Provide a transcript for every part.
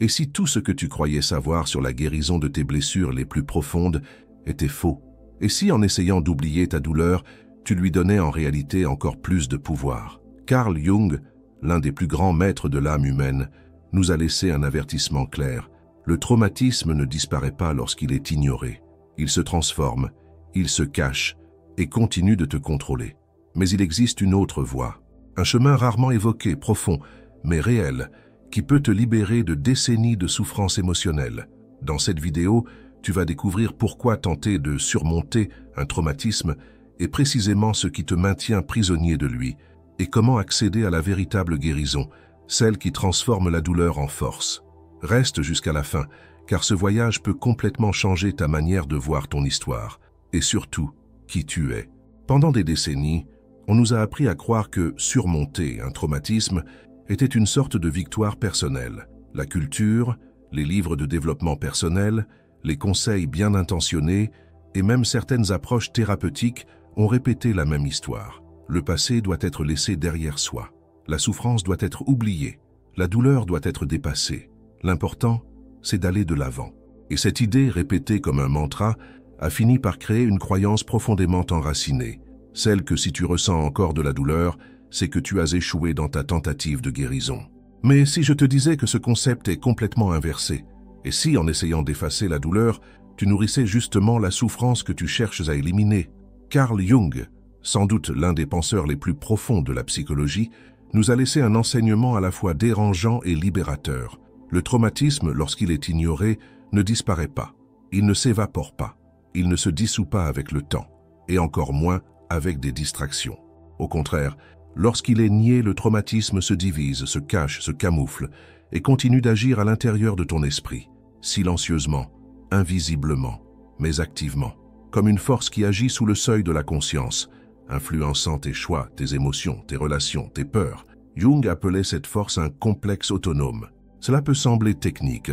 Et si tout ce que tu croyais savoir sur la guérison de tes blessures les plus profondes était faux? Et si en essayant d'oublier ta douleur, tu lui donnais en réalité encore plus de pouvoir? Carl Jung, l'un des plus grands maîtres de l'âme humaine, nous a laissé un avertissement clair. Le traumatisme ne disparaît pas lorsqu'il est ignoré. Il se transforme, il se cache et continue de te contrôler. Mais il existe une autre voie, un chemin rarement évoqué, profond, mais réel, qui peut te libérer de décennies de souffrance émotionnelle. Dans cette vidéo, tu vas découvrir pourquoi tenter de surmonter un traumatisme est précisément ce qui te maintient prisonnier de lui, et comment accéder à la véritable guérison, celle qui transforme la douleur en force. Reste jusqu'à la fin, car ce voyage peut complètement changer ta manière de voir ton histoire, et surtout, qui tu es. Pendant des décennies, on nous a appris à croire que surmonter un traumatisme était une sorte de victoire personnelle. La culture, les livres de développement personnel, les conseils bien intentionnés et même certaines approches thérapeutiques ont répété la même histoire. Le passé doit être laissé derrière soi. La souffrance doit être oubliée. La douleur doit être dépassée. L'important, c'est d'aller de l'avant. Et cette idée, répétée comme un mantra, a fini par créer une croyance profondément enracinée. Celle que si tu ressens encore de la douleur, c'est que tu as échoué dans ta tentative de guérison. Mais si je te disais que ce concept est complètement inversé, et si, en essayant d'effacer la douleur, tu nourrissais justement la souffrance que tu cherches à éliminer? Carl Jung, sans doute l'un des penseurs les plus profonds de la psychologie, nous a laissé un enseignement à la fois dérangeant et libérateur. Le traumatisme, lorsqu'il est ignoré, ne disparaît pas. Il ne s'évapore pas. Il ne se dissout pas avec le temps, et encore moins avec des distractions. Au contraire, lorsqu'il est nié, le traumatisme se divise, se cache, se camoufle, et continue d'agir à l'intérieur de ton esprit, silencieusement, invisiblement, mais activement, comme une force qui agit sous le seuil de la conscience, influençant tes choix, tes émotions, tes relations, tes peurs. Jung appelait cette force un complexe autonome. Cela peut sembler technique,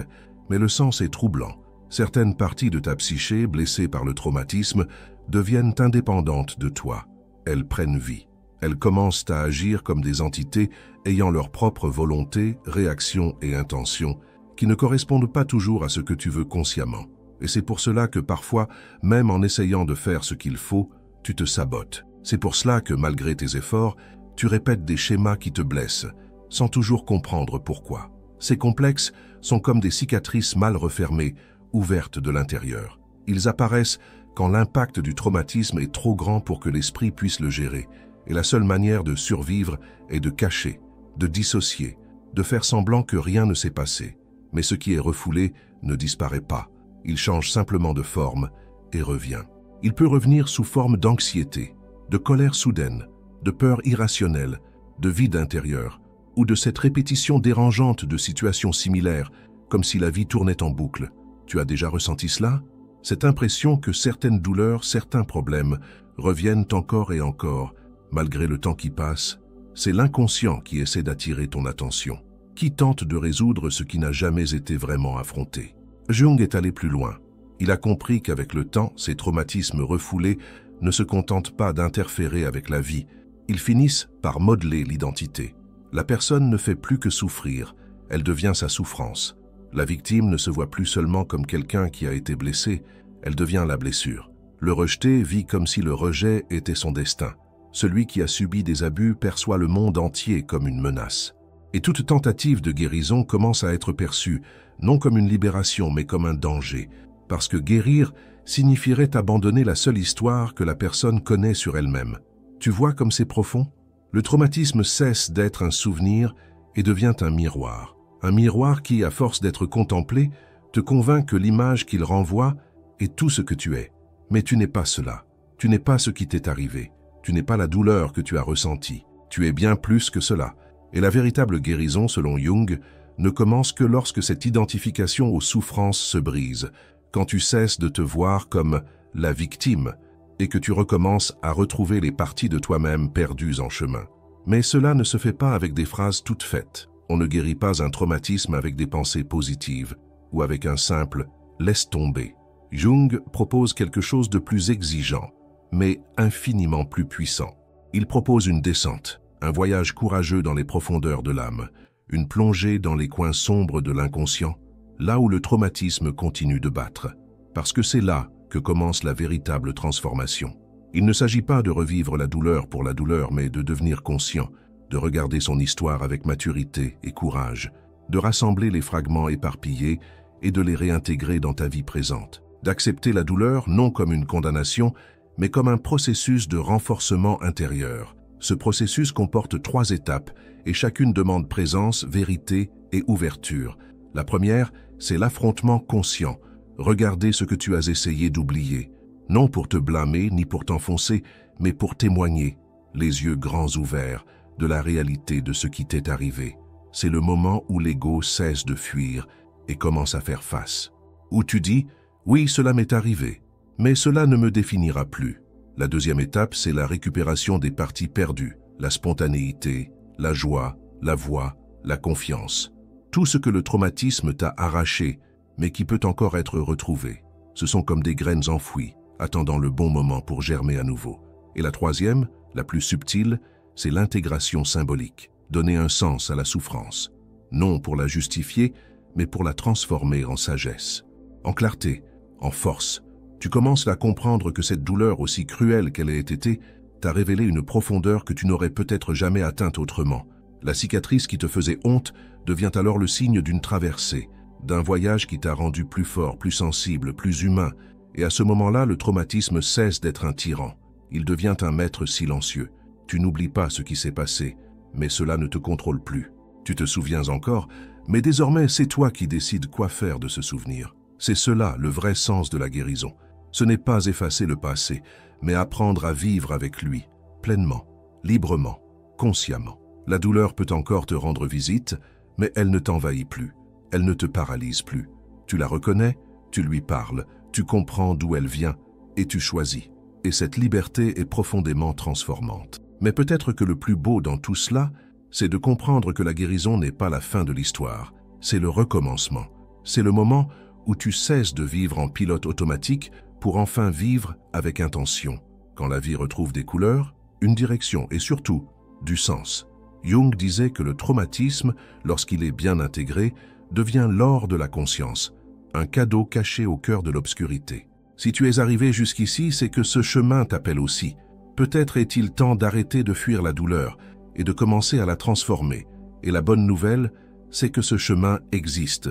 mais le sens est troublant. Certaines parties de ta psyché, blessées par le traumatisme, deviennent indépendantes de toi. Elles prennent vie. Elles commencent à agir comme des entités ayant leur propre volonté, réaction et intention, qui ne correspondent pas toujours à ce que tu veux consciemment. Et c'est pour cela que parfois, même en essayant de faire ce qu'il faut, tu te sabotes. C'est pour cela que, malgré tes efforts, tu répètes des schémas qui te blessent, sans toujours comprendre pourquoi. Ces complexes sont comme des cicatrices mal refermées, ouvertes de l'intérieur. Ils apparaissent quand l'impact du traumatisme est trop grand pour que l'esprit puisse le gérer, et la seule manière de survivre est de cacher, de dissocier, de faire semblant que rien ne s'est passé. Mais ce qui est refoulé ne disparaît pas. Il change simplement de forme et revient. Il peut revenir sous forme d'anxiété, de colère soudaine, de peur irrationnelle, de vide intérieur, ou de cette répétition dérangeante de situations similaires, comme si la vie tournait en boucle. Tu as déjà ressenti cela? Cette impression que certaines douleurs, certains problèmes reviennent encore et encore, malgré le temps qui passe, c'est l'inconscient qui essaie d'attirer ton attention, qui tente de résoudre ce qui n'a jamais été vraiment affronté. Jung est allé plus loin. Il a compris qu'avec le temps, ces traumatismes refoulés ne se contentent pas d'interférer avec la vie, ils finissent par modeler l'identité. La personne ne fait plus que souffrir, elle devient sa souffrance. La victime ne se voit plus seulement comme quelqu'un qui a été blessé, elle devient la blessure. Le rejeté vit comme si le rejet était son destin. Celui qui a subi des abus perçoit le monde entier comme une menace. Et toute tentative de guérison commence à être perçue, non comme une libération, mais comme un danger, parce que guérir signifierait abandonner la seule histoire que la personne connaît sur elle-même. Tu vois comme c'est profond? Le traumatisme cesse d'être un souvenir et devient un miroir. Un miroir qui, à force d'être contemplé, te convainc que l'image qu'il renvoie est tout ce que tu es. Mais tu n'es pas cela. Tu n'es pas ce qui t'est arrivé. Tu n'es pas la douleur que tu as ressentie. Tu es bien plus que cela. Et la véritable guérison, selon Jung, ne commence que lorsque cette identification aux souffrances se brise, quand tu cesses de te voir comme la victime et que tu recommences à retrouver les parties de toi-même perdues en chemin. Mais cela ne se fait pas avec des phrases toutes faites. On ne guérit pas un traumatisme avec des pensées positives ou avec un simple « laisse tomber ». Jung propose quelque chose de plus exigeant, mais infiniment plus puissant. Il propose une descente, un voyage courageux dans les profondeurs de l'âme, une plongée dans les coins sombres de l'inconscient, là où le traumatisme continue de battre. Parce que c'est là que commence la véritable transformation. Il ne s'agit pas de revivre la douleur pour la douleur, mais de devenir conscient, de regarder son histoire avec maturité et courage, de rassembler les fragments éparpillés et de les réintégrer dans ta vie présente. D'accepter la douleur non comme une condamnation, mais comme un processus de renforcement intérieur. Ce processus comporte 3 étapes et chacune demande présence, vérité et ouverture. La première, c'est l'affrontement conscient. Regarder ce que tu as essayé d'oublier, non pour te blâmer ni pour t'enfoncer, mais pour témoigner, les yeux grands ouverts, de la réalité de ce qui t'est arrivé. C'est le moment où l'ego cesse de fuir et commence à faire face. Où tu dis « Oui, cela m'est arrivé, mais cela ne me définira plus ». La deuxième étape, c'est la récupération des parties perdues, la spontanéité, la joie, la voix, la confiance. Tout ce que le traumatisme t'a arraché, mais qui peut encore être retrouvé. Ce sont comme des graines enfouies, attendant le bon moment pour germer à nouveau. Et la troisième, la plus subtile, c'est l'intégration symbolique, donner un sens à la souffrance. Non pour la justifier, mais pour la transformer en sagesse, en clarté, en force. Tu commences à comprendre que cette douleur, aussi cruelle qu'elle ait été, t'a révélé une profondeur que tu n'aurais peut-être jamais atteinte autrement. La cicatrice qui te faisait honte devient alors le signe d'une traversée, d'un voyage qui t'a rendu plus fort, plus sensible, plus humain. Et à ce moment-là, le traumatisme cesse d'être un tyran. Il devient un maître silencieux. Tu n'oublies pas ce qui s'est passé, mais cela ne te contrôle plus. Tu te souviens encore, mais désormais c'est toi qui décides quoi faire de ce souvenir. C'est cela le vrai sens de la guérison. Ce n'est pas effacer le passé, mais apprendre à vivre avec lui, pleinement, librement, consciemment. La douleur peut encore te rendre visite, mais elle ne t'envahit plus, elle ne te paralyse plus. Tu la reconnais, tu lui parles, tu comprends d'où elle vient et tu choisis. Et cette liberté est profondément transformante. Mais peut-être que le plus beau dans tout cela, c'est de comprendre que la guérison n'est pas la fin de l'histoire, c'est le recommencement. C'est le moment où tu cesses de vivre en pilote automatique pour enfin vivre avec intention. Quand la vie retrouve des couleurs, une direction et surtout du sens. Jung disait que le traumatisme, lorsqu'il est bien intégré, devient l'or de la conscience, un cadeau caché au cœur de l'obscurité. Si tu es arrivé jusqu'ici, c'est que ce chemin t'appelle aussi. Peut-être est-il temps d'arrêter de fuir la douleur et de commencer à la transformer. Et la bonne nouvelle, c'est que ce chemin existe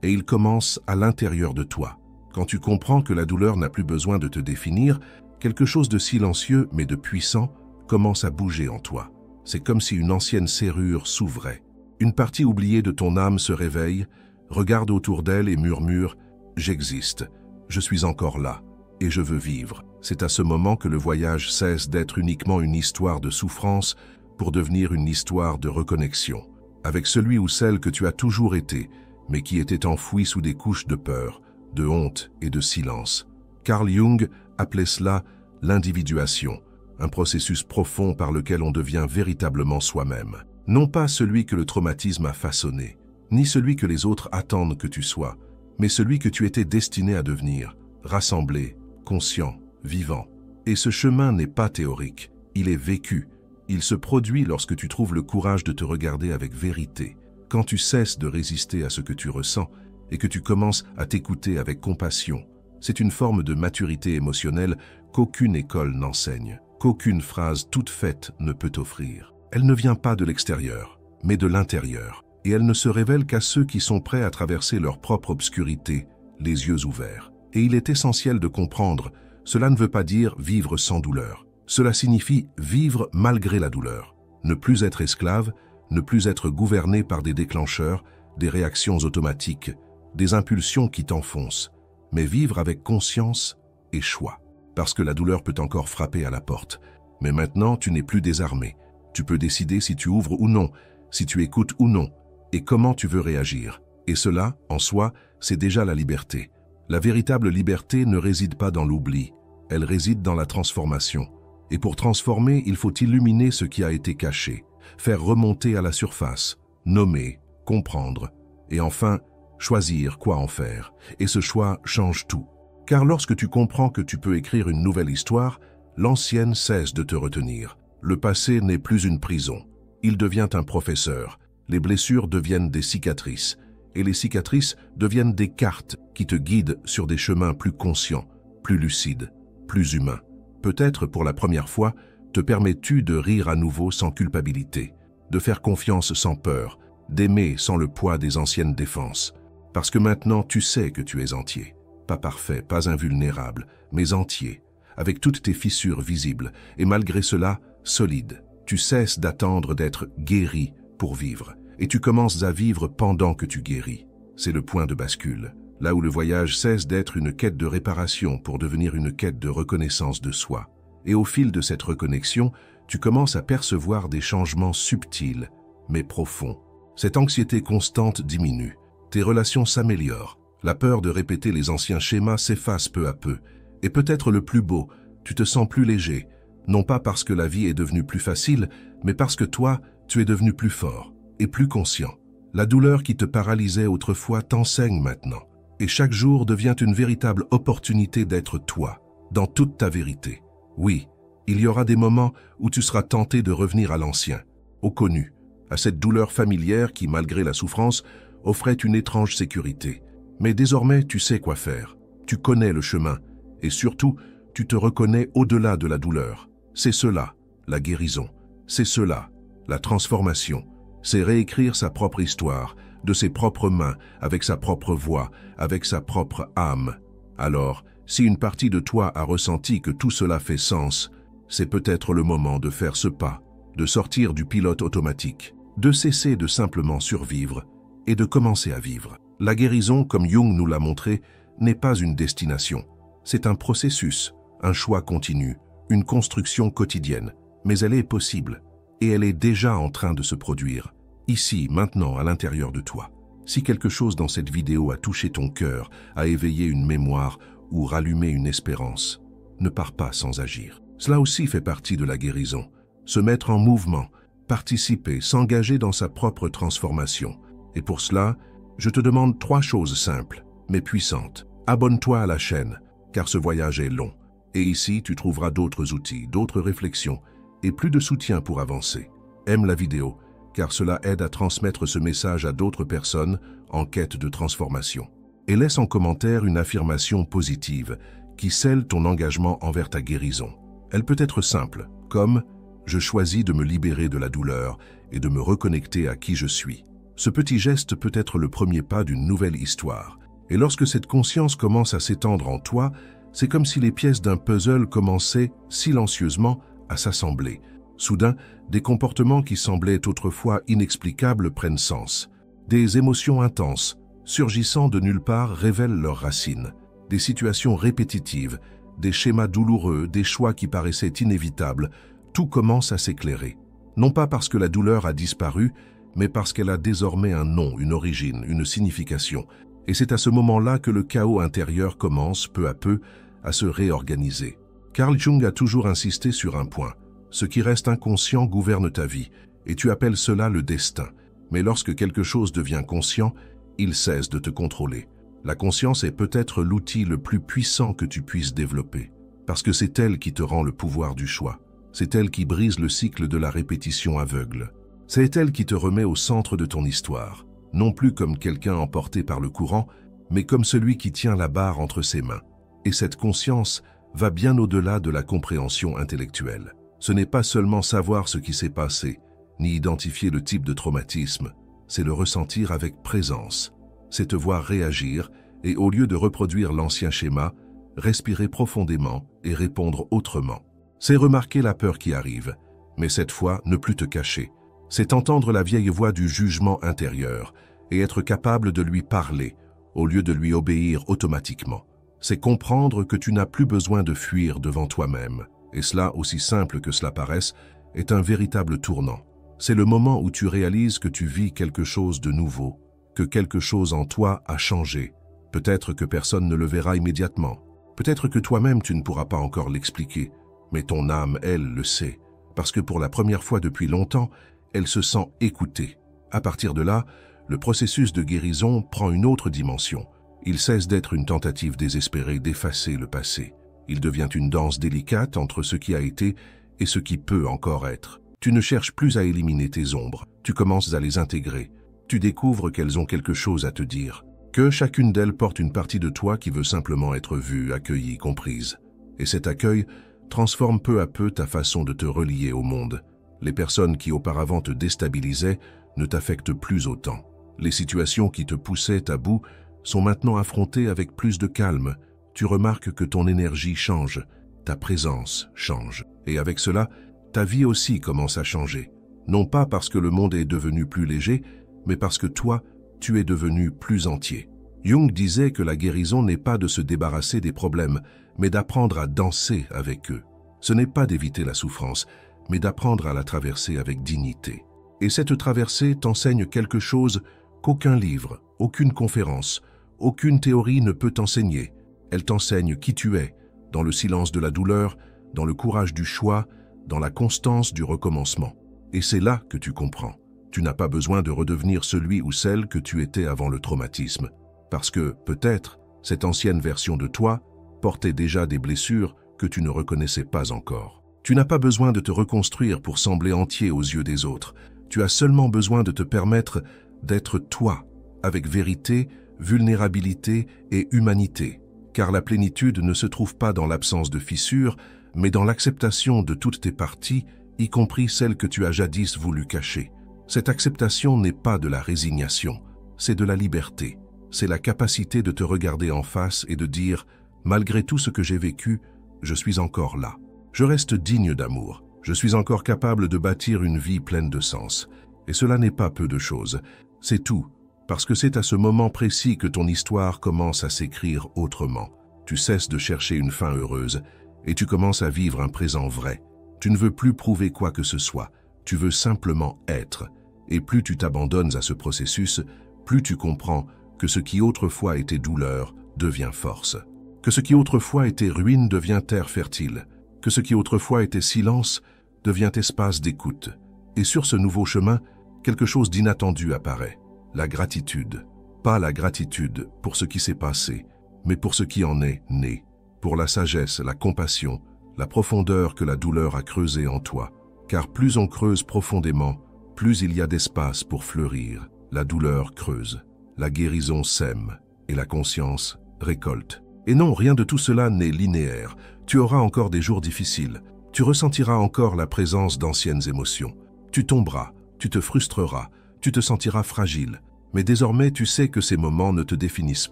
et il commence à l'intérieur de toi. Quand tu comprends que la douleur n'a plus besoin de te définir, quelque chose de silencieux mais de puissant commence à bouger en toi. C'est comme si une ancienne serrure s'ouvrait. Une partie oubliée de ton âme se réveille, regarde autour d'elle et murmure « J'existe, je suis encore là et je veux vivre ». C'est à ce moment que le voyage cesse d'être uniquement une histoire de souffrance pour devenir une histoire de reconnexion, avec celui ou celle que tu as toujours été, mais qui était enfoui sous des couches de peur, de honte et de silence. Carl Jung appelait cela l'individuation, un processus profond par lequel on devient véritablement soi-même. Non pas celui que le traumatisme a façonné, ni celui que les autres attendent que tu sois, mais celui que tu étais destiné à devenir, rassemblé, conscient, vivant. Et ce chemin n'est pas théorique, il est vécu. Il se produit lorsque tu trouves le courage de te regarder avec vérité, quand tu cesses de résister à ce que tu ressens et que tu commences à t'écouter avec compassion. C'est une forme de maturité émotionnelle qu'aucune école n'enseigne, qu'aucune phrase toute faite ne peut offrir. Elle ne vient pas de l'extérieur, mais de l'intérieur, et elle ne se révèle qu'à ceux qui sont prêts à traverser leur propre obscurité, les yeux ouverts. Et il est essentiel de comprendre, cela ne veut pas dire vivre sans douleur. Cela signifie vivre malgré la douleur, ne plus être esclave, ne plus être gouverné par des déclencheurs, des réactions automatiques, des impulsions qui t'enfoncent, mais vivre avec conscience et choix. Parce que la douleur peut encore frapper à la porte. Mais maintenant, tu n'es plus désarmé. Tu peux décider si tu ouvres ou non, si tu écoutes ou non, et comment tu veux réagir. Et cela, en soi, c'est déjà la liberté. La véritable liberté ne réside pas dans l'oubli, elle réside dans la transformation. Et pour transformer, il faut illuminer ce qui a été caché, faire remonter à la surface, nommer, comprendre, et enfin, choisir quoi en faire. Et ce choix change tout. Car lorsque tu comprends que tu peux écrire une nouvelle histoire, l'ancienne cesse de te retenir. Le passé n'est plus une prison, il devient un professeur, Les blessures deviennent des cicatrices, et les cicatrices deviennent des cartes qui te guident sur des chemins plus conscients, plus lucides, plus humains. Peut-être pour la première fois, te permets-tu de rire à nouveau sans culpabilité, de faire confiance sans peur, d'aimer sans le poids des anciennes défenses. Parce que maintenant tu sais que tu es entier. Pas parfait, pas invulnérable, mais entier, avec toutes tes fissures visibles, et malgré cela, solide. Tu cesses d'attendre d'être guéri pour vivre, et tu commences à vivre pendant que tu guéris. C'est le point de bascule, là où le voyage cesse d'être une quête de réparation pour devenir une quête de reconnaissance de soi. Et au fil de cette reconnexion, tu commences à percevoir des changements subtils, mais profonds. Cette anxiété constante diminue, tes relations s'améliorent, la peur de répéter les anciens schémas s'efface peu à peu, et peut-être le plus beau, tu te sens plus léger, non pas parce que la vie est devenue plus facile, mais parce que toi, tu es devenu plus fort et plus conscient. La douleur qui te paralysait autrefois t'enseigne maintenant, et chaque jour devient une véritable opportunité d'être toi, dans toute ta vérité. Oui, il y aura des moments où tu seras tenté de revenir à l'ancien, au connu, à cette douleur familière qui, malgré la souffrance, offrait une étrange sécurité. Mais désormais, tu sais quoi faire, tu connais le chemin, et surtout, tu te reconnais au-delà de la douleur. C'est cela, la guérison. C'est cela, la transformation. C'est réécrire sa propre histoire, de ses propres mains, avec sa propre voix, avec sa propre âme. Alors, si une partie de toi a ressenti que tout cela fait sens, c'est peut-être le moment de faire ce pas, de sortir du pilote automatique, de cesser de simplement survivre et de commencer à vivre. La guérison, comme Jung nous l'a montré, n'est pas une destination. C'est un processus, un choix continu, une construction quotidienne. Mais elle est possible, et elle est déjà en train de se produire, ici, maintenant, à l'intérieur de toi. Si quelque chose dans cette vidéo a touché ton cœur, a éveillé une mémoire ou rallumé une espérance, ne pars pas sans agir. Cela aussi fait partie de la guérison. Se mettre en mouvement, participer, s'engager dans sa propre transformation. Et pour cela, je te demande 3 choses simples, mais puissantes. Abonne-toi à la chaîne, car ce voyage est long. Et ici, tu trouveras d'autres outils, d'autres réflexions, et plus de soutien pour avancer. Aime la vidéo, car cela aide à transmettre ce message à d'autres personnes en quête de transformation. Et laisse en commentaire une affirmation positive qui scelle ton engagement envers ta guérison. Elle peut être simple, comme « Je choisis de me libérer de la douleur et de me reconnecter à qui je suis ». Ce petit geste peut être le premier pas d'une nouvelle histoire. Et lorsque cette conscience commence à s'étendre en toi, c'est comme si les pièces d'un puzzle commençaient silencieusement à s'assembler. Soudain, des comportements qui semblaient autrefois inexplicables prennent sens. Des émotions intenses, surgissant de nulle part, révèlent leurs racines. Des situations répétitives, des schémas douloureux, des choix qui paraissaient inévitables, tout commence à s'éclairer. Non pas parce que la douleur a disparu, mais parce qu'elle a désormais un nom, une origine, une signification. Et c'est à ce moment-là que le chaos intérieur commence, peu à peu, à se réorganiser. Carl Jung a toujours insisté sur un point. Ce qui reste inconscient gouverne ta vie, et tu appelles cela le destin. Mais lorsque quelque chose devient conscient, il cesse de te contrôler. La conscience est peut-être l'outil le plus puissant que tu puisses développer, parce que c'est elle qui te rend le pouvoir du choix. C'est elle qui brise le cycle de la répétition aveugle. C'est elle qui te remet au centre de ton histoire, non plus comme quelqu'un emporté par le courant, mais comme celui qui tient la barre entre ses mains. Et cette conscience va bien au-delà de la compréhension intellectuelle. Ce n'est pas seulement savoir ce qui s'est passé, ni identifier le type de traumatisme, c'est le ressentir avec présence. C'est te voir réagir et au lieu de reproduire l'ancien schéma, respirer profondément et répondre autrement. C'est remarquer la peur qui arrive, mais cette fois ne plus te cacher. C'est entendre la vieille voix du jugement intérieur et être capable de lui parler au lieu de lui obéir automatiquement. C'est comprendre que tu n'as plus besoin de fuir devant toi-même. Et cela, aussi simple que cela paraisse, est un véritable tournant. C'est le moment où tu réalises que tu vis quelque chose de nouveau, que quelque chose en toi a changé. Peut-être que personne ne le verra immédiatement. Peut-être que toi-même tu ne pourras pas encore l'expliquer, mais ton âme, elle, le sait. Parce que pour la première fois depuis longtemps, elle se sent écoutée. À partir de là, le processus de guérison prend une autre dimension. Il cesse d'être une tentative désespérée d'effacer le passé. Il devient une danse délicate entre ce qui a été et ce qui peut encore être. Tu ne cherches plus à éliminer tes ombres, tu commences à les intégrer. Tu découvres qu'elles ont quelque chose à te dire, que chacune d'elles porte une partie de toi qui veut simplement être vue, accueillie, comprise. Et cet accueil transforme peu à peu ta façon de te relier au monde. Les personnes qui auparavant te déstabilisaient ne t'affectent plus autant. Les situations qui te poussaient à bout sont maintenant affrontées avec plus de calme. Tu remarques que ton énergie change, ta présence change. Et avec cela, ta vie aussi commence à changer. Non pas parce que le monde est devenu plus léger, mais parce que toi, tu es devenu plus entier. Jung disait que la guérison n'est pas de se débarrasser des problèmes, mais d'apprendre à danser avec eux. Ce n'est pas d'éviter la souffrance, mais d'apprendre à la traverser avec dignité. Et cette traversée t'enseigne quelque chose qu'aucun livre, aucune conférence, aucune théorie ne peut t'enseigner. Elle t'enseigne qui tu es, dans le silence de la douleur, dans le courage du choix, dans la constance du recommencement. Et c'est là que tu comprends. Tu n'as pas besoin de redevenir celui ou celle que tu étais avant le traumatisme. Parce que, peut-être, cette ancienne version de toi portait déjà des blessures que tu ne reconnaissais pas encore. Tu n'as pas besoin de te reconstruire pour sembler entier aux yeux des autres. Tu as seulement besoin de te permettre d'être toi, avec vérité, vulnérabilité et humanité. Car la plénitude ne se trouve pas dans l'absence de fissures, mais dans l'acceptation de toutes tes parties, y compris celles que tu as jadis voulu cacher. Cette acceptation n'est pas de la résignation, c'est de la liberté. C'est la capacité de te regarder en face et de dire « Malgré tout ce que j'ai vécu, je suis encore là. Je reste digne d'amour. Je suis encore capable de bâtir une vie pleine de sens. » Et cela n'est pas peu de choses. C'est tout, parce que c'est à ce moment précis que ton histoire commence à s'écrire autrement. Tu cesses de chercher une fin heureuse et tu commences à vivre un présent vrai. Tu ne veux plus prouver quoi que ce soit, tu veux simplement être. Et plus tu t'abandonnes à ce processus, plus tu comprends que ce qui autrefois était douleur devient force. Que ce qui autrefois était ruine devient terre fertile. Que ce qui autrefois était silence devient espace d'écoute. Et sur ce nouveau chemin, quelque chose d'inattendu apparaît. La gratitude. Pas la gratitude pour ce qui s'est passé, mais pour ce qui en est né. Pour la sagesse, la compassion, la profondeur que la douleur a creusée en toi. Car plus on creuse profondément, plus il y a d'espace pour fleurir. La douleur creuse, la guérison sème et la conscience récolte. Et non, rien de tout cela n'est linéaire. Tu auras encore des jours difficiles. Tu ressentiras encore la présence d'anciennes émotions. Tu tomberas, tu te frustreras, tu te sentiras fragile. Mais désormais, tu sais que ces moments ne te définissent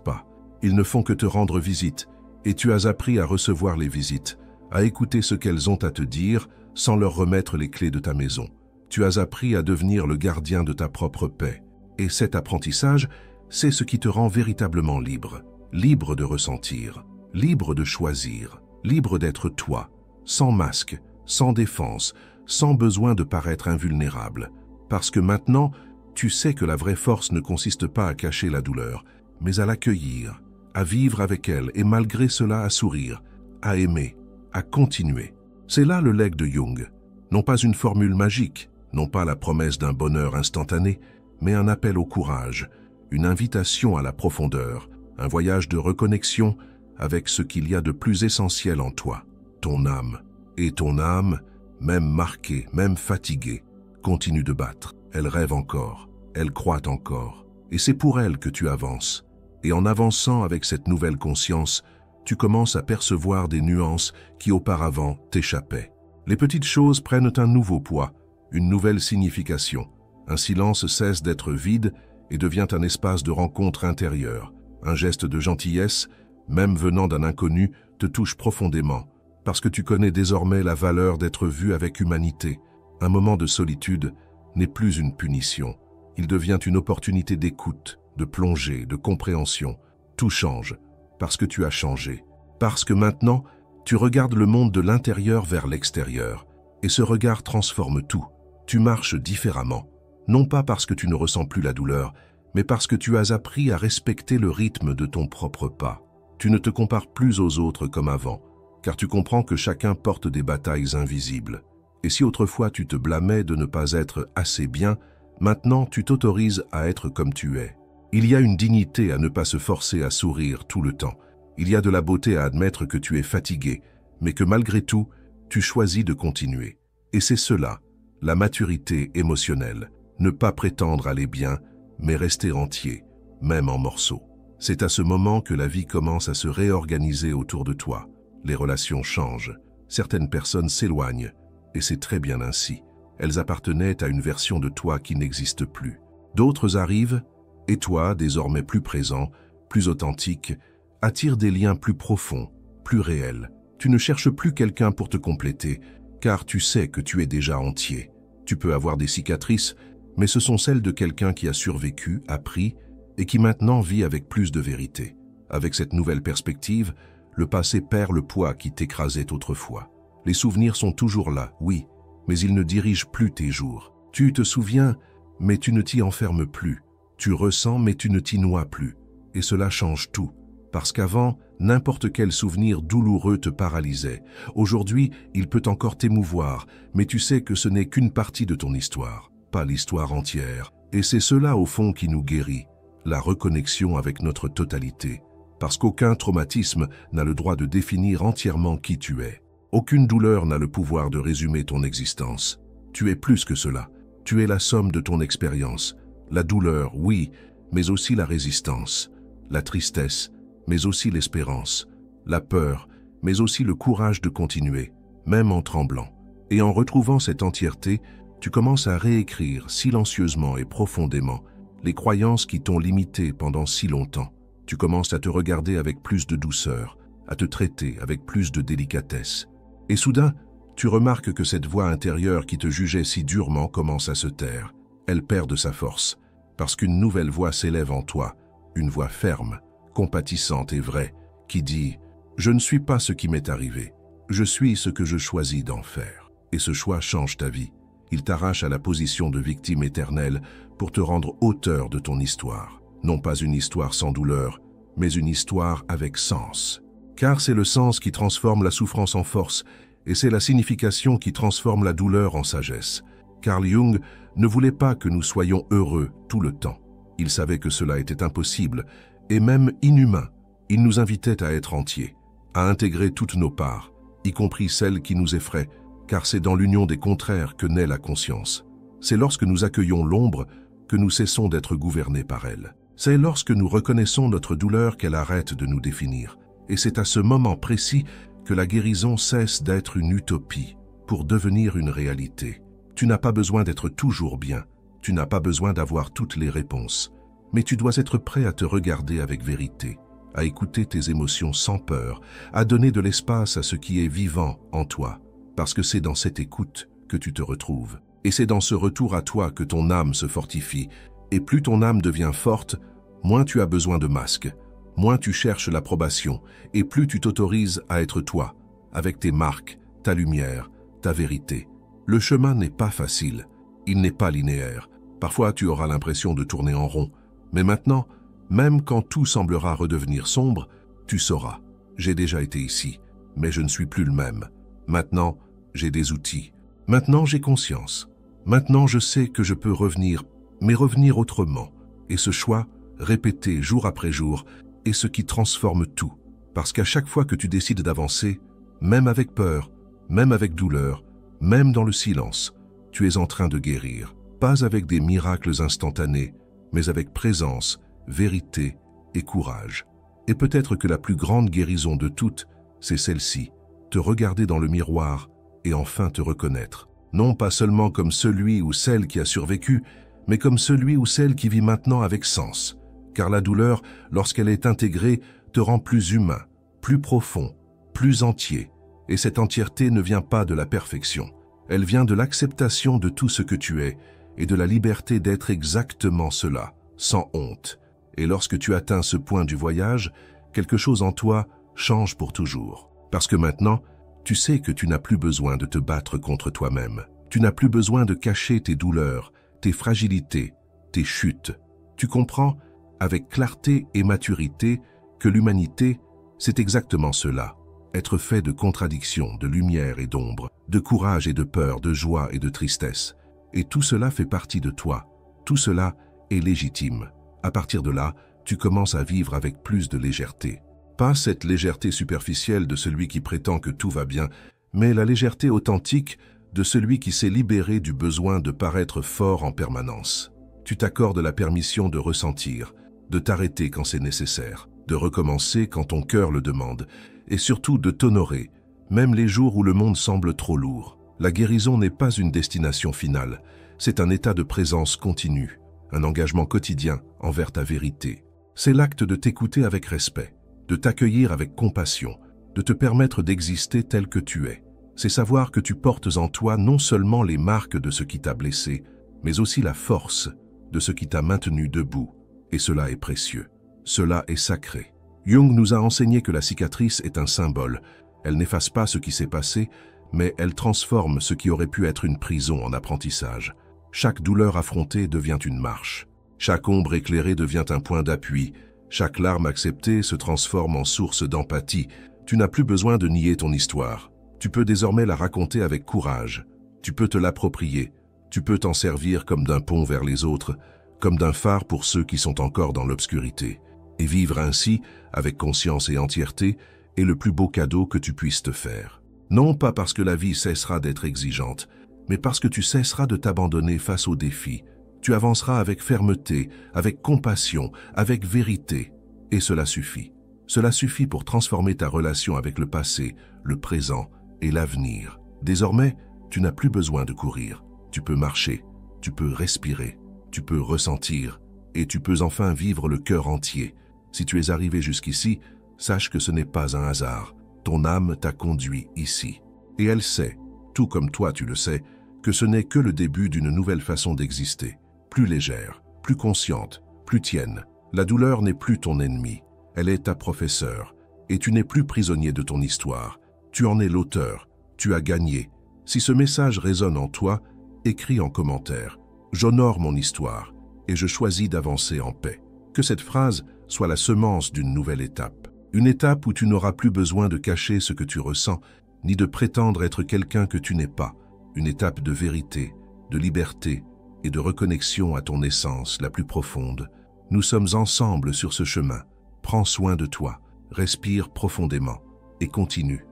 pas. Ils ne font que te rendre visite, et tu as appris à recevoir les visites, à écouter ce qu'elles ont à te dire sans leur remettre les clés de ta maison. Tu as appris à devenir le gardien de ta propre paix. Et cet apprentissage, c'est ce qui te rend véritablement libre. Libre de ressentir, libre de choisir, libre d'être toi, sans masque, sans défense, sans besoin de paraître invulnérable. Parce que maintenant, tu sais que la vraie force ne consiste pas à cacher la douleur, mais à l'accueillir, à vivre avec elle et malgré cela à sourire, à aimer, à continuer. C'est là le legs de Jung. Non pas une formule magique, non pas la promesse d'un bonheur instantané, mais un appel au courage, une invitation à la profondeur, un voyage de reconnexion avec ce qu'il y a de plus essentiel en toi, ton âme. Et ton âme, même marquée, même fatiguée, continue de battre. Elle rêve encore, elle croit encore. Et c'est pour elle que tu avances. Et en avançant avec cette nouvelle conscience, tu commences à percevoir des nuances qui auparavant t'échappaient. Les petites choses prennent un nouveau poids, une nouvelle signification. Un silence cesse d'être vide et devient un espace de rencontre intérieure. Un geste de gentillesse, même venant d'un inconnu, te touche profondément, parce que tu connais désormais la valeur d'être vu avec humanité. Un moment de solitude n'est plus une punition. Il devient une opportunité d'écoute, de plongée, de compréhension. Tout change, parce que tu as changé. Parce que maintenant, tu regardes le monde de l'intérieur vers l'extérieur. Et ce regard transforme tout. Tu marches différemment. Non pas parce que tu ne ressens plus la douleur, mais parce que tu as appris à respecter le rythme de ton propre pas. Tu ne te compares plus aux autres comme avant, car tu comprends que chacun porte des batailles invisibles. Et si autrefois tu te blâmais de ne pas être assez bien, maintenant tu t'autorises à être comme tu es. Il y a une dignité à ne pas se forcer à sourire tout le temps. Il y a de la beauté à admettre que tu es fatigué, mais que malgré tout, tu choisis de continuer. Et c'est cela, la maturité émotionnelle. Ne pas prétendre aller bien, mais rester entier, même en morceaux. C'est à ce moment que la vie commence à se réorganiser autour de toi. Les relations changent, certaines personnes s'éloignent, et c'est très bien ainsi. Elles appartenaient à une version de toi qui n'existe plus. D'autres arrivent, et toi, désormais plus présent, plus authentique, attire des liens plus profonds, plus réels. Tu ne cherches plus quelqu'un pour te compléter, car tu sais que tu es déjà entier. Tu peux avoir des cicatrices, mais ce sont celles de quelqu'un qui a survécu, appris, et qui maintenant vit avec plus de vérité. Avec cette nouvelle perspective, le passé perd le poids qui t'écrasait autrefois. Les souvenirs sont toujours là, oui, mais ils ne dirigent plus tes jours. Tu te souviens, mais tu ne t'y enfermes plus. Tu ressens, mais tu ne t'y noies plus. Et cela change tout. Parce qu'avant, n'importe quel souvenir douloureux te paralysait. Aujourd'hui, il peut encore t'émouvoir, mais tu sais que ce n'est qu'une partie de ton histoire, pas l'histoire entière. Et c'est cela au fond qui nous guérit, la reconnexion avec notre totalité. Parce qu'aucun traumatisme n'a le droit de définir entièrement qui tu es. Aucune douleur n'a le pouvoir de résumer ton existence. Tu es plus que cela. Tu es la somme de ton expérience. La douleur, oui, mais aussi la résistance. La tristesse, mais aussi l'espérance. La peur, mais aussi le courage de continuer, même en tremblant. Et en retrouvant cette entièreté, tu commences à réécrire silencieusement et profondément les croyances qui t'ont limité pendant si longtemps. Tu commences à te regarder avec plus de douceur, à te traiter avec plus de délicatesse. Et soudain, tu remarques que cette voix intérieure qui te jugeait si durement commence à se taire. Elle perd de sa force, parce qu'une nouvelle voix s'élève en toi, une voix ferme, compatissante et vraie, qui dit « Je ne suis pas ce qui m'est arrivé, je suis ce que je choisis d'en faire. » Et ce choix change ta vie. Il t'arrache à la position de victime éternelle pour te rendre auteur de ton histoire. Non pas une histoire sans douleur, mais une histoire avec sens. Car c'est le sens qui transforme la souffrance en force, et c'est la signification qui transforme la douleur en sagesse. Carl Jung ne voulait pas que nous soyons heureux tout le temps. Il savait que cela était impossible, et même inhumain. Il nous invitait à être entiers, à intégrer toutes nos parts, y compris celles qui nous effraient, car c'est dans l'union des contraires que naît la conscience. C'est lorsque nous accueillons l'ombre que nous cessons d'être gouvernés par elle. C'est lorsque nous reconnaissons notre douleur qu'elle arrête de nous définir. Et c'est à ce moment précis que la guérison cesse d'être une utopie pour devenir une réalité. Tu n'as pas besoin d'être toujours bien, tu n'as pas besoin d'avoir toutes les réponses, mais tu dois être prêt à te regarder avec vérité, à écouter tes émotions sans peur, à donner de l'espace à ce qui est vivant en toi, parce que c'est dans cette écoute que tu te retrouves. Et c'est dans ce retour à toi que ton âme se fortifie, et plus ton âme devient forte, moins tu as besoin de masques, moins tu cherches l'approbation, et plus tu t'autorises à être toi, avec tes marques, ta lumière, ta vérité. Le chemin n'est pas facile, il n'est pas linéaire. Parfois tu auras l'impression de tourner en rond, mais maintenant, même quand tout semblera redevenir sombre, tu sauras. J'ai déjà été ici, mais je ne suis plus le même. Maintenant, j'ai des outils. Maintenant, j'ai conscience. Maintenant, je sais que je peux revenir, mais revenir autrement. Et ce choix, répété jour après jour, est ce qui transforme tout. Parce qu'à chaque fois que tu décides d'avancer, même avec peur, même avec douleur, même dans le silence, tu es en train de guérir. Pas avec des miracles instantanés, mais avec présence, vérité et courage. Et peut-être que la plus grande guérison de toutes, c'est celle-ci, te regarder dans le miroir et enfin te reconnaître. Non pas seulement comme celui ou celle qui a survécu, mais comme celui ou celle qui vit maintenant avec sens. Car la douleur, lorsqu'elle est intégrée, te rend plus humain, plus profond, plus entier. Et cette entièreté ne vient pas de la perfection. Elle vient de l'acceptation de tout ce que tu es et de la liberté d'être exactement cela, sans honte. Et lorsque tu atteins ce point du voyage, quelque chose en toi change pour toujours. Parce que maintenant, tu sais que tu n'as plus besoin de te battre contre toi-même. Tu n'as plus besoin de cacher tes douleurs, tes fragilités, tes chutes. Tu comprends, avec clarté et maturité, que l'humanité, c'est exactement cela. Être fait de contradictions, de lumière et d'ombre, de courage et de peur, de joie et de tristesse. Et tout cela fait partie de toi. Tout cela est légitime. À partir de là, tu commences à vivre avec plus de légèreté. Pas cette légèreté superficielle de celui qui prétend que tout va bien, mais la légèreté authentique de celui qui s'est libéré du besoin de paraître fort en permanence. Tu t'accordes la permission de ressentir, de t'arrêter quand c'est nécessaire, de recommencer quand ton cœur le demande, et surtout de t'honorer, même les jours où le monde semble trop lourd. La guérison n'est pas une destination finale, c'est un état de présence continue, un engagement quotidien envers ta vérité. C'est l'acte de t'écouter avec respect, de t'accueillir avec compassion, de te permettre d'exister tel que tu es. C'est savoir que tu portes en toi non seulement les marques de ce qui t'a blessé, mais aussi la force de ce qui t'a maintenu debout. Et cela est précieux. Cela est sacré. Jung nous a enseigné que la cicatrice est un symbole. Elle n'efface pas ce qui s'est passé, mais elle transforme ce qui aurait pu être une prison en apprentissage. Chaque douleur affrontée devient une marche. Chaque ombre éclairée devient un point d'appui. Chaque larme acceptée se transforme en source d'empathie. Tu n'as plus besoin de nier ton histoire. Tu peux désormais la raconter avec courage. Tu peux te l'approprier. Tu peux t'en servir comme d'un pont vers les autres, comme d'un phare pour ceux qui sont encore dans l'obscurité. Et vivre ainsi, avec conscience et entièreté, est le plus beau cadeau que tu puisses te faire. Non pas parce que la vie cessera d'être exigeante, mais parce que tu cesseras de t'abandonner face aux défis. Tu avanceras avec fermeté, avec compassion, avec vérité. Et cela suffit. Cela suffit pour transformer ta relation avec le passé, le présent et l'avenir. Désormais, tu n'as plus besoin de courir. Tu peux marcher, tu peux respirer, tu peux ressentir, et tu peux enfin vivre le cœur entier. Si tu es arrivé jusqu'ici, sache que ce n'est pas un hasard. Ton âme t'a conduit ici. Et elle sait, tout comme toi tu le sais, que ce n'est que le début d'une nouvelle façon d'exister. Plus légère, plus consciente, plus tienne. La douleur n'est plus ton ennemi. Elle est ta professeure. Et tu n'es plus prisonnier de ton histoire. Tu en es l'auteur. Tu as gagné. Si ce message résonne en toi, écris en commentaire. J'honore mon histoire et je choisis d'avancer en paix. Que cette phrase soit la semence d'une nouvelle étape. Une étape où tu n'auras plus besoin de cacher ce que tu ressens, ni de prétendre être quelqu'un que tu n'es pas. Une étape de vérité, de liberté et de reconnexion à ton essence la plus profonde. Nous sommes ensemble sur ce chemin. Prends soin de toi, respire profondément et continue.